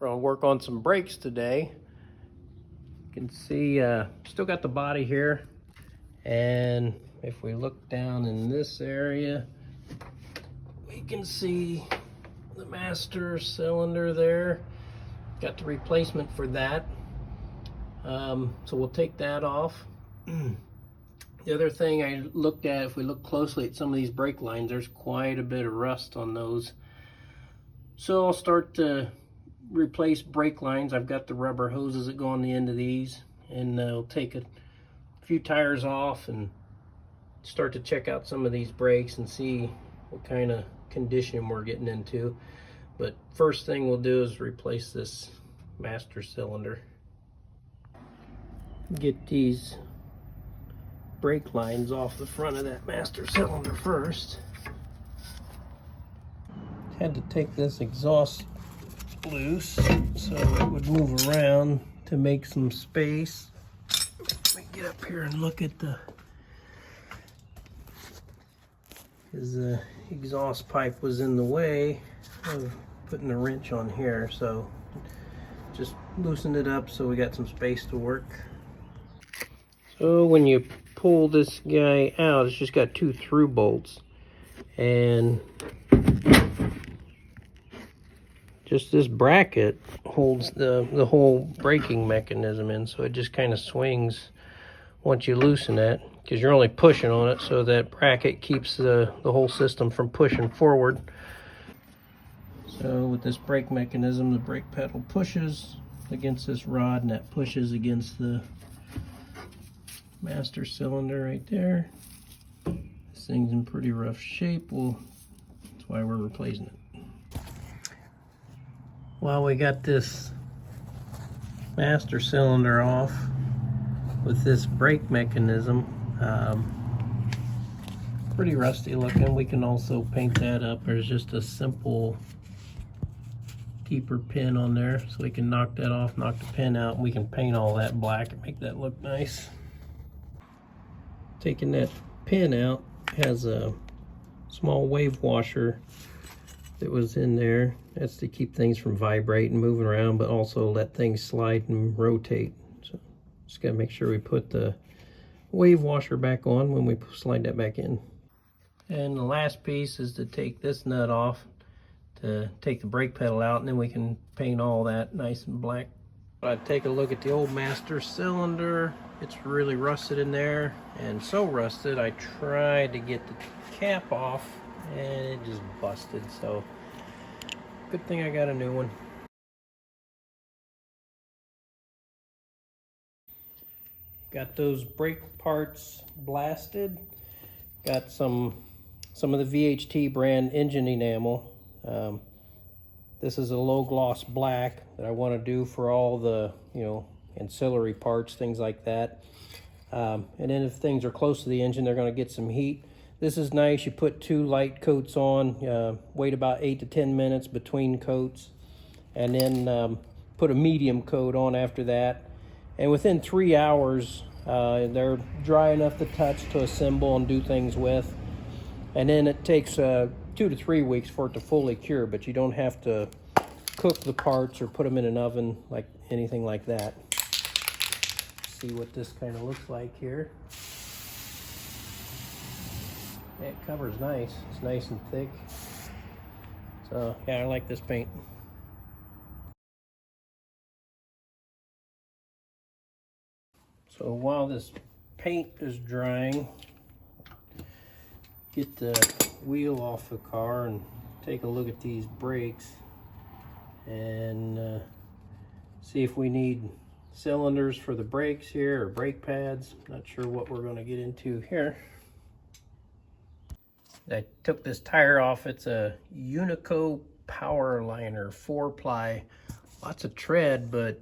We're gonna work on some brakes today. You can see still got the body here, and if we look down in this area, we can see the master cylinder there. Got the replacement for that. So we'll take that off. The other thing I looked at, if we look closely at some of these brake lines, there's quite a bit of rust on those. So I'll start to replace brake lines. I've got the rubber hoses that go on the end of these, and I'll take a few tires off and start to check out some of these brakes and see what kind of condition we're getting into. But first thing we'll do is replace this master cylinder. Get these brake lines off the front of that master cylinder first. Had to take this exhaust loose so it would move around to make some space. Let me get up here and look at because the exhaust pipe was in the way of putting a wrench on here, so just loosened it up so we got some space to work. So when you pull this guy out, it's just got 2 through bolts, and just this bracket holds the whole braking mechanism in, so it just kind of swings once you loosen it, because you're only pushing on it, so that bracket keeps the whole system from pushing forward. So with this brake mechanism, the brake pedal pushes against this rod, and that pushes against the master cylinder right there. This thing's in pretty rough shape. That's why we're replacing it. While we got this master cylinder off with this brake mechanism, pretty rusty looking. We can also paint that up. There's just a simple keeper pin on there, so we can knock that off, knock the pin out, and we can paint all that black and make that look nice. Taking that pin out, has a small wave washer that was in there. That's to keep things from vibrating, moving around, but also let things slide and rotate. So just gotta make sure we put the wave washer back on when we slide that back in. And the last piece is to take this nut off to take the brake pedal out, and then we can paint all that nice and black. I take a look at the old master cylinder. It's really rusted in there, and so rusted I tried to get the cap off and it just busted. So good thing I got a new one. Got those brake parts blasted. Got some of the VHT brand engine enamel. This is a low gloss black that I want to do for all the ancillary parts, things like that. And then if things are close to the engine, they're going to get some heat. This is nice. You put 2 light coats on, wait about 8 to 10 minutes between coats, and then put a medium coat on after that. And within 3 hours, they're dry enough to touch, to assemble and do things with. And then it takes 2 to 3 weeks for it to fully cure, but you don't have to cook the parts or put them in an oven like anything like that. See what this kind of looks like here. Yeah, it covers nice. It's nice and thick. So yeah, I like this paint. So while this paint is drying, get the wheel off the car and take a look at these brakes and see if we need cylinders for the brakes here or brake pads. Not sure what we're going to get into here. I took this tire off. It's a Unico Power Liner 4-ply. Lots of tread, but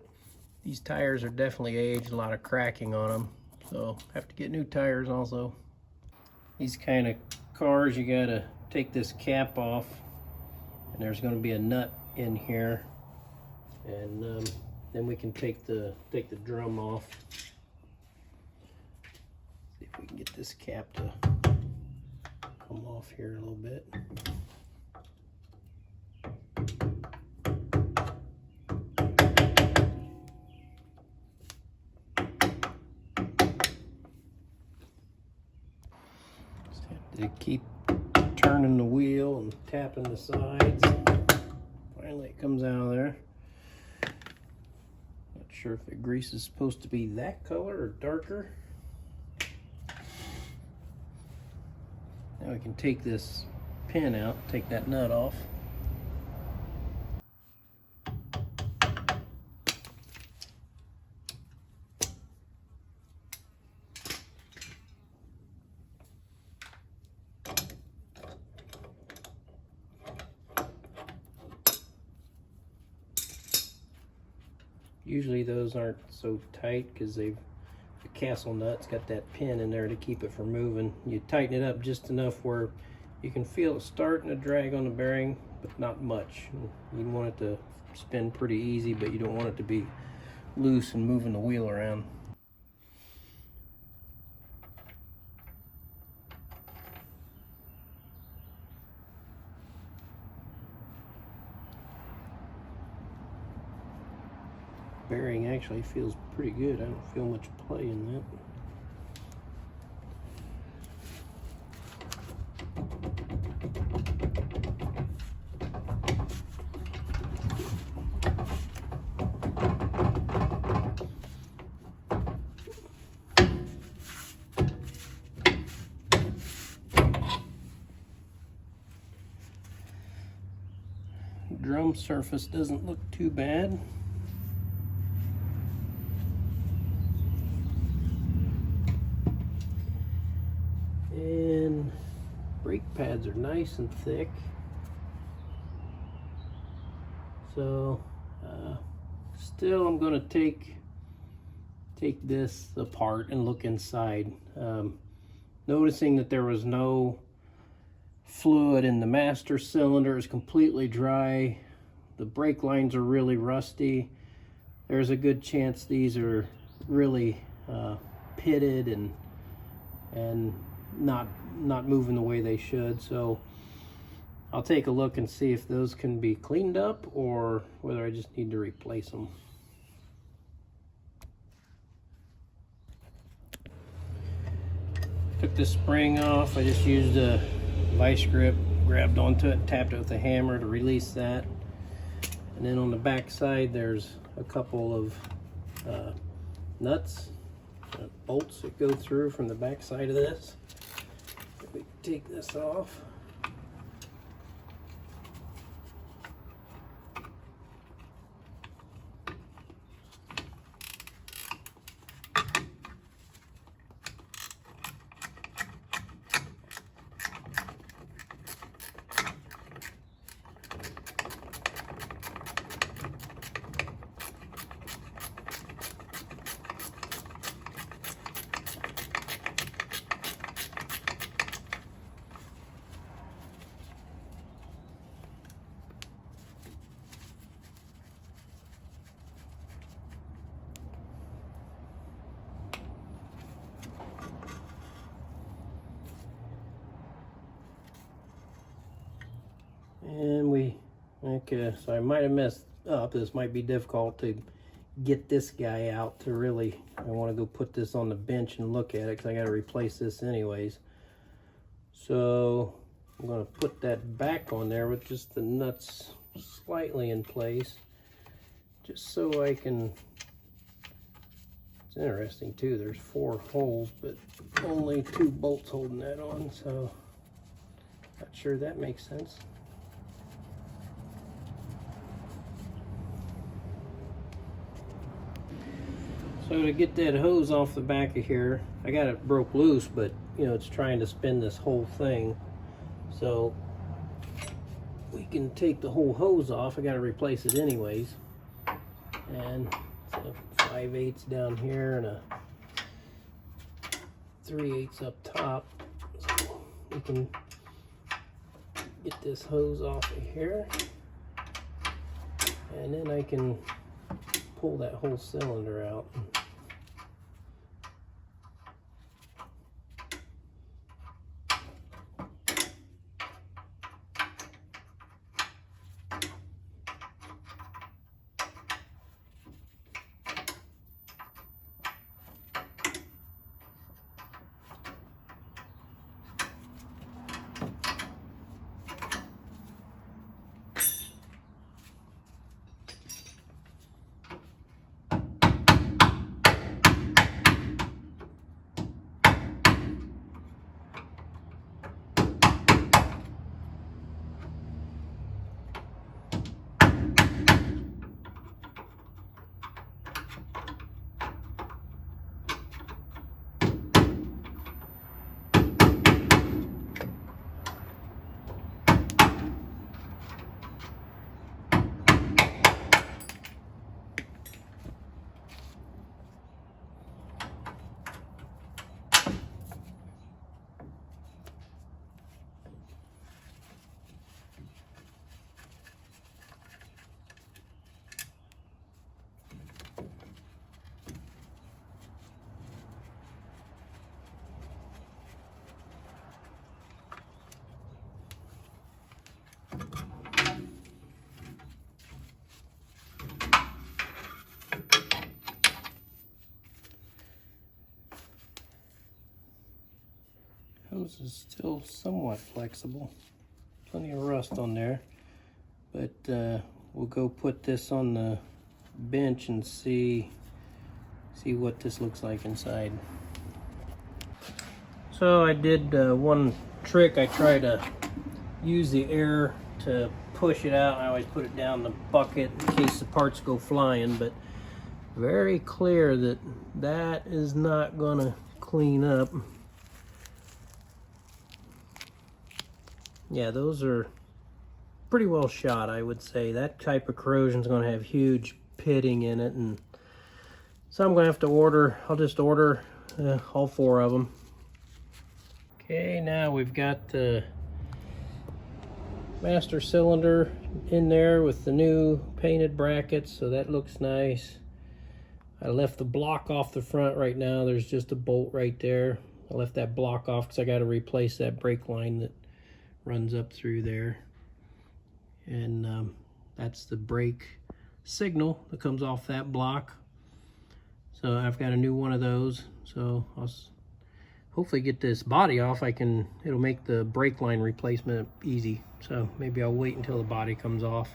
these tires are definitely aged, a lot of cracking on them. So have to get new tires also. These kind of cars, you gotta take this cap off, and there's going to be a nut in here, and then we can take the drum off. See if we can get this cap to come off here a little bit. to keep turning the wheel and tapping the sides. Finally it comes out of there. Not sure if the grease is supposed to be that color or darker. Now we can take this pin out, take that nut off. Usually those aren't so tight because the castle nut's got that pin in there to keep it from moving. You tighten it up just enough where you can feel it starting to drag on the bearing, but not much. You want it to spin pretty easy, but you don't want it to be loose and moving the wheel around. Bearing actually feels pretty good. I don't feel much play in that. Drum surface doesn't look too bad. And brake pads are nice and thick. So still I'm going to take this apart and look inside. Noticing that there was no fluid in the master cylinder, is completely dry. The brake lines are really rusty. There's a good chance these are really pitted and not moving the way they should. So I'll take a look and see if those can be cleaned up or whether I just need to replace them. Took the spring off. I just used a vice grip, grabbed onto it and tapped it with a hammer to release that. And then on the back side there's a couple of nuts, bolts that go through from the back side of this. If we take this off, and okay, so I might have messed up. This might be difficult to get this guy out to really, I want to go put this on the bench and look at it because I got to replace this anyways. So I'm going to put that back on there with just the nuts slightly in place, just so I can, it's interesting too, there's 4 holes but only 2 bolts holding that on, so not sure that makes sense. So to get that hose off the back of here, I got it broke loose, but you know, it's trying to spin this whole thing. So we can take the whole hose off. I got to replace it anyways. And so 5/8 down here and a 3/8 up top. So we can get this hose off of here. And then I can pull that whole cylinder out. bottoms is still somewhat flexible. Plenty of rust on there. But we'll go put this on the bench and see what this looks like inside. So I did one trick. I try to use the air to push it out. I always put it down the bucket in case the parts go flying, but very clear that that is not gonna clean up. Yeah, those are pretty well shot, I would say. That type of corrosion is going to have huge pitting in it, and so I'm going to have to order. I'll just order all 4 of them. Okay, now we've got the master cylinder in there with the new painted brackets, so that looks nice. I left the block off the front right now. There's just a bolt right there. I left that block off because I got to replace that brake line that runs up through there. And that's the brake signal that comes off that block. So I've got a new one of those. So I'll hopefully get this body off. It'll make the brake line replacement easy. So maybe I'll wait until the body comes off.